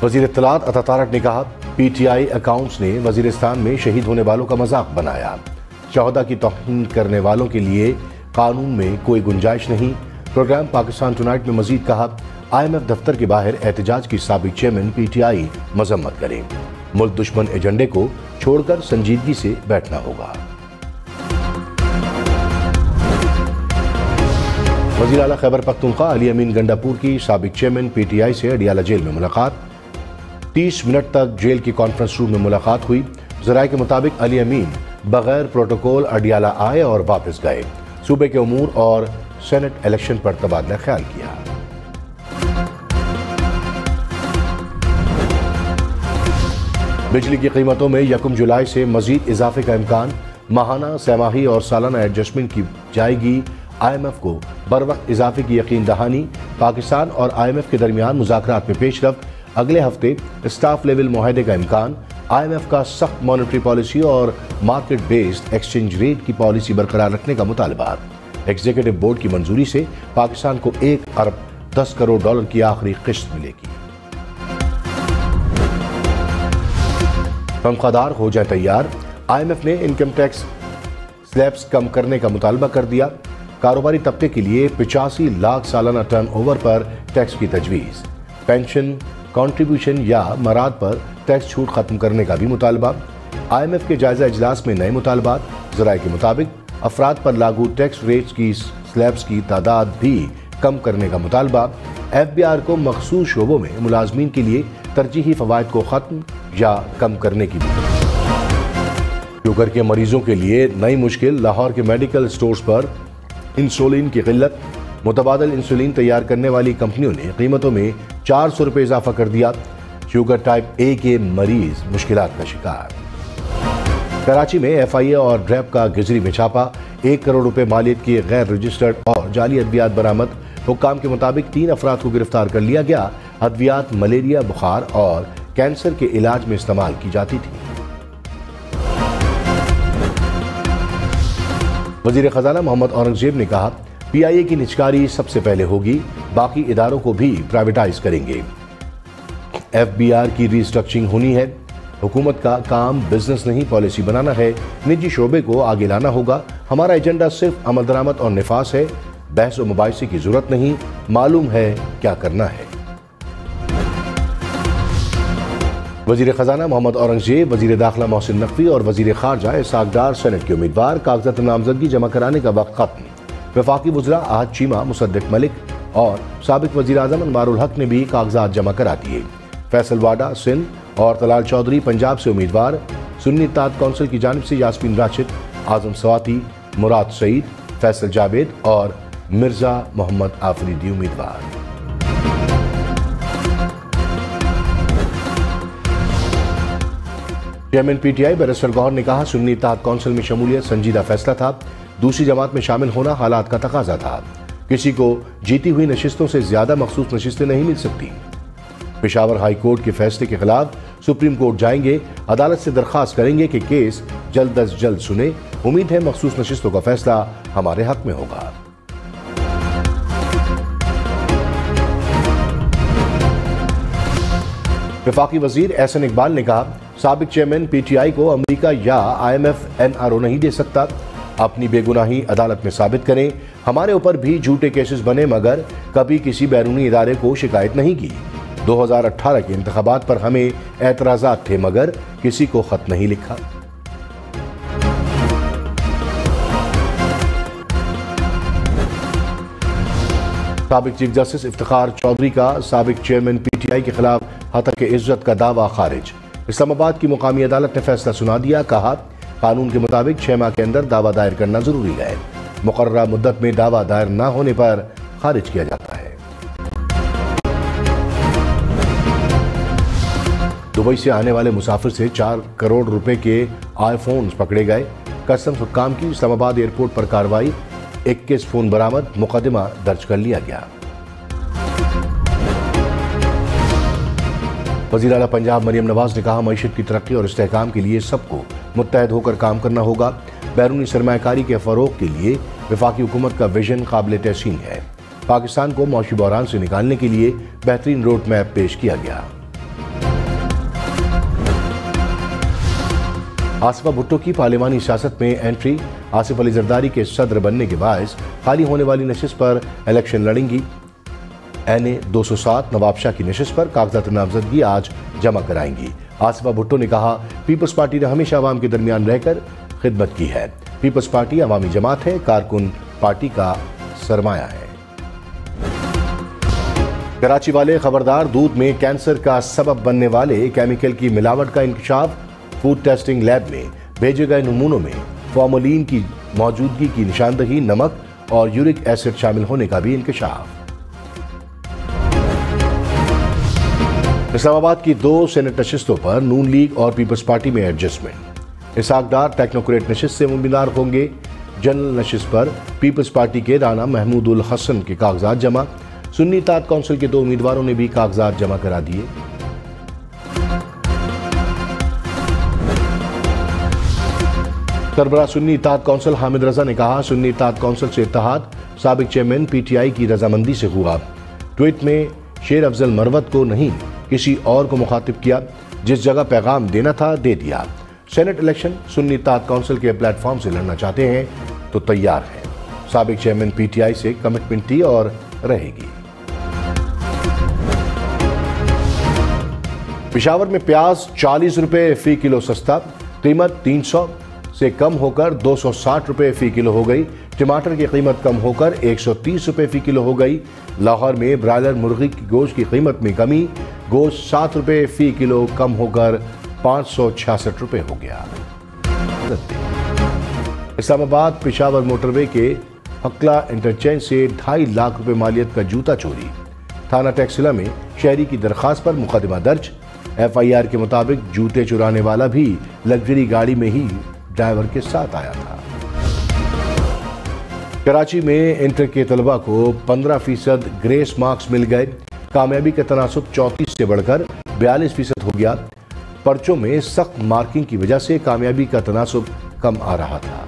वज़ीर इत्तलात अता तारक ने कहा, PTI अकाउंट्स ने वजीरिस्तान में शहीद होने वालों का मजाक बनाया। शहदा की तौहीन करने वालों के लिए कानून में कोई गुंजाइश नहीं। प्रोग्राम पाकिस्तान टुनाइट में मजीद कहा, IMF दफ्तर के बाहर एहतजाज की साबिक चेयरमैन PTI मजम्मत करें। मुल्क दुश्मन एजेंडे को छोड़कर संजीदगी से बैठना होगा। वज़ीर आला खैबर पख्तूनख्वा अली अमीन गंडापुर की साबिक चेयरमैन PTI से अडियाला जेल में मुलाकात। 30 मिनट तक जेल की कॉन्फ्रेंस रूम में मुलाकात हुई। ज़राए के मुताबिक अली अमीन बगैर प्रोटोकॉल अडियाला आए और वापस गए। सूबे के उमूर और सेनेट इलेक्शन पर तबादला ख्याल किया। बिजली की कीमतों में 1 जुलाई से मजीद इजाफे का इम्कान। माहाना, सहमाही और सालाना एडजस्टमेंट की जाएगी। IMF को बर वक्त इजाफे की यकीन दहानी। पाकिस्तान और IMF के दरमियान मुज़ाकरात में पेशरफ्त। अगले हफ्ते स्टाफ लेवल मुआहदे का इम्कान। IMF का सख्त मॉनेटरी पॉलिसी और मार्केट बेस्ड एक्सचेंज रेट की पॉलिसी बरकरार रखने का मुतालबा। एग्जीक्यूटिव बोर्ड की मंजूरी से पाकिस्तान को 1 अरब 10 करोड़ डॉलर की आखिरी किश्त मिलेगी। तनख्वाहदार हो जाए तैयार। IMF ने इनकम टैक्स स्लैब्स कम करने का मुतालबा कर दिया। कारोबारी तबके के लिए 85 लाख सालाना टर्नओवर पर टैक्स की तजवीज़। पेंशन, कंट्रीब्यूशन या मराद पर टैक्स छूट खत्म करने का भी मुतालबा। IMF के जायजा इजलास में नए मुतालबात। ज़राए के मुताबिक अफराद पर लागू टैक्स रेट्स की स्लैब्स की तादाद भी कम करने का मुतालबा। FBR को मखसूस शोबों में मुलाजमीन के लिए तरजीही फवायद को खत्म या कम करने की। शुगर के मरीजों के लिए नई मुश्किल। लाहौर के मेडिकल स्टोर्स पर इंसुलिन की किल्लत। मुतबादल इंसुलिन तैयार करने वाली कंपनियों ने कीमतों में 400 रुपये इजाफा कर दिया। शुगर टाइप A के मरीज मुश्किलात का शिकार। कराची में FIA और ड्रैप का गिजरी में छापा। 1 करोड़ रुपए मालियत की गैर रजिस्टर्ड और जाली अद्वियात बरामद। हुक्काम के मुताबिक 3 अफराद को गिरफ्तार कर लिया गया। अद्वियात मलेरिया, बुखार और कैंसर के इलाज में इस्तेमाल की जाती थी। वजीर खजाना मोहम्मद औरंगजेब ने कहा, PIA की निचकारी सबसे पहले होगी, बाकी इदारों को भी प्राइवेटाइज करेंगे। FBR की रीस्ट्रक्चरिंग होनी है। हुकूमत का काम बिजनेस नहीं पॉलिसी बनाना है। निजी शोबे को आगे लाना होगा। हमारा एजेंडा सिर्फ अमल दरामद और निफास है। बहस और मुबाहिसे की जरूरत नहीं, मालूम है क्या करना है। वजीर खजाना मोहम्मद औरंगजेब, वजीर दाखिला मोहसिन नकवी और वजीर खारजा इसहाक डार सेनेट के उम्मीदवार। कागजात नामजदगी जमा कराने का वक्त खत्म। वफाकी वज़रा आहद चीमा, मुसद्दिक मलिक और साबिक वजीर आज़म अनवारुल हक ने भी कागजात जमा करा दिए। फैसल वाडा सिंध और तलाल चौधरी पंजाब से उम्मीदवार। सुन्नी इत्तेहाद कौंसिल की जानिब से यास्मीन राशिद, आजम सवाती, मुराद सईद, फैसल जावेद और मिर्जा मोहम्मद आफरीदी उम्मीदवार। चेयरमैन PTI बैरिस्टर गौहर ने कहा, सुन्नी इत्तेहाद कौंसिल में शमूलियत संजीदा फैसला था। दूसरी जमात में शामिल होना हालात का तकाजा था। किसी को जीती हुई नशिस्तों से ज्यादा मखसूस नशिस्तें नहीं मिल सकती। पेशावर हाई कोर्ट के फैसले के खिलाफ सुप्रीम कोर्ट जाएंगे। अदालत से दरखास्त करेंगे कि केस जल्द अज जल्द सुने। उम्मीद है मखसूस नशिस्तों का फैसला हमारे हक में होगा। वफाकी वजीर एहसन इकबाल ने कहा, साबिक चेयरमैन PTI को अमेरिका या IMF NRO नहीं दे सकता। अपनी बेगुनाही अदालत में साबित करें। हमारे ऊपर भी झूठे केसेस बने मगर कभी किसी बैरूनी इदारे को शिकायत नहीं की। 2018 के इंतखाबात पर हमें एतराजात थे मगर किसी को खत नहीं लिखा। साबिक चीफ जस्टिस इफ्तिखार चौधरी का साबिक चेयरमैन PTI के खिलाफ हतक इज्जत का दावा खारिज। इस्लामाबाद की मुकामी अदालत ने फैसला सुना दिया। कहा, कानून के मुताबिक 6 माह के अंदर दावा दायर करना जरूरी है। मुकर्ररा मुद्दत में दावा दायर न होने पर खारिज किया जाता है। दुबई से आने वाले मुसाफिर से 4 करोड़ रुपए के iPhones पकड़े गए। कस्टम्स हुक्काम की इस्लामाबाद एयरपोर्ट पर कार्रवाई। 21 फोन बरामद। मुकदमा दर्ज कर लिया गया। वज़ीर आला पंजाब मरियम नवाज ने कहा, मईशत की तरक्की और इस्तेहकाम के लिए सबको मुत्तहद होकर काम करना होगा। बैरूनी सरमायाकारी के फ़रोग़ के लिए वफाकी हुकूमत का विजन काबिल तहसीन है। पाकिस्तान को मौशी बहरान से निकालने के लिए बेहतरीन रोड मैप पेश किया गया। आसिफा भुट्टो की पार्लिमानी सियासत में एंट्री। आसिफ अली जरदारी के सदर बनने के बायस खाली होने वाली नशिस्त पर इलेक्शन लड़ेंगी। NA 207 नवाब शाह की नशिस्त पर कागजात नामजदगी आज जमा कराएंगी। आसिफा भुट्टो ने कहा, पीपल्स पार्टी ने हमेशा अवाम के दरमियान रहकर खिदमत की है। पीपल्स पार्टी अवामी जमात है, कारकुन पार्टी का सरमाया है। कराची वाले खबरदार, दूध में कैंसर का सबब बनने वाले केमिकल की मिलावट का इंकशाफ। फूड टेस्टिंग लैब में भेजे गए नमूनों में फॉर्मोलिन की मौजूदगी की निशानदही, नमक और यूरिक एसिड शामिल होने का भी इंकशाफ। इस्लामाबाद की 2 सेनेट नशिस्तों पर नून लीग और पीपल्स पार्टी में एडजस्टमेंट। इसहाक डार टेक्नोक्रेट नशिस्त से उम्मीदवार होंगे। जनरल नशिस्त पर पीपल्स पार्टी के राना महमूद उल हसन के कागजात जमा। सुन्नी इत्तेहाद काउंसिल के 2 उम्मीदवारों ने भी कागजात जमा करा दिए। सरबराह सुन्नी इत्तेहाद काउंसिल हामिद रजा ने कहा, सुन्नी इत्तेहाद काउंसिल से इत्तेहाद साबिक चेयरमैन PTI की रजामंदी से हुआ। ट्वीट में शेर अफजल मरवत को नहीं, किसी और को मुखातिब किया। जिस जगह पैगाम देना था दे दिया। सेनेट इलेक्शन सुन्नी इत्तेहाद काउंसिल के प्लेटफॉर्म से लड़ना चाहते हैं तो तैयार हैं। साबिक चेयरमैन PTI से कमिटमेंट थी और रहेगी। पेशावर में प्याज 40 रुपए फी किलो सस्ता। कीमत 300 से कम होकर 260 रुपए फी किलो हो गई। टमाटर की कीमत कम होकर 130 रुपए फी किलो हो गई। लाहौर में ब्रायलर मुर्गी की गोश्त की कीमत में कमी। गोश्त 7 रुपए फी किलो कम होकर 566 रुपए हो गया। इस्लामाबाद पेशावर मोटरवे के हकला इंटरचेंज से 2.5 लाख रुपए मालियत का जूता चोरी। थाना टैक्सिला में शहरी की दरखास्त पर मुकदमा दर्ज। FIR के मुताबिक जूते चुराने वाला भी लग्जरी गाड़ी में ही ड्राइवर के साथ आया था। कराची में इंटर के तलबा को 15% ग्रेस मार्क्स मिल गए। कामयाबी का तनासुब 34 से बढ़कर 42% हो गया। पर्चों में सख्त मार्किंग की वजह से कामयाबी का तनासुब कम आ रहा था।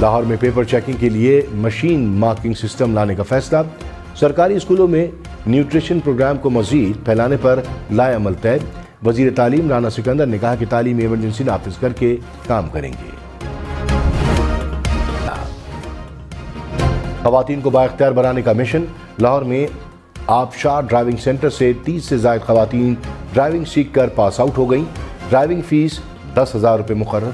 लाहौर में पेपर चेकिंग के लिए मशीन मार्किंग सिस्टम लाने का फैसला। सरकारी स्कूलों में न्यूट्रिशन प्रोग्राम को मजीद फैलाने पर लाए अमल तय। वजीर तालीम राना सिकंदर ने कहा कि तालीम इमरजेंसी नाफिज करके काम करेंगे। खवातीन को बाइख्तियार बनाने का मिशन। लाहौर में आबशार ड्राइविंग सेंटर से 30 से ज्यादा खवातीन ड्राइविंग सीख कर पास आउट हो गई। ड्राइविंग फीस 10,000 रुपए मुकर्रर।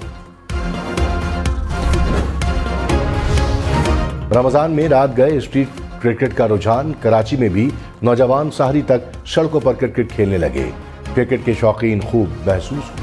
रमजान में रात गए स्ट्रीट क्रिकेट का रुझान। कराची में भी नौजवान सहरी तक सड़कों पर क्रिकेट खेलने लगे। क्रिकेट के शौकीन खूब महसूस हुए।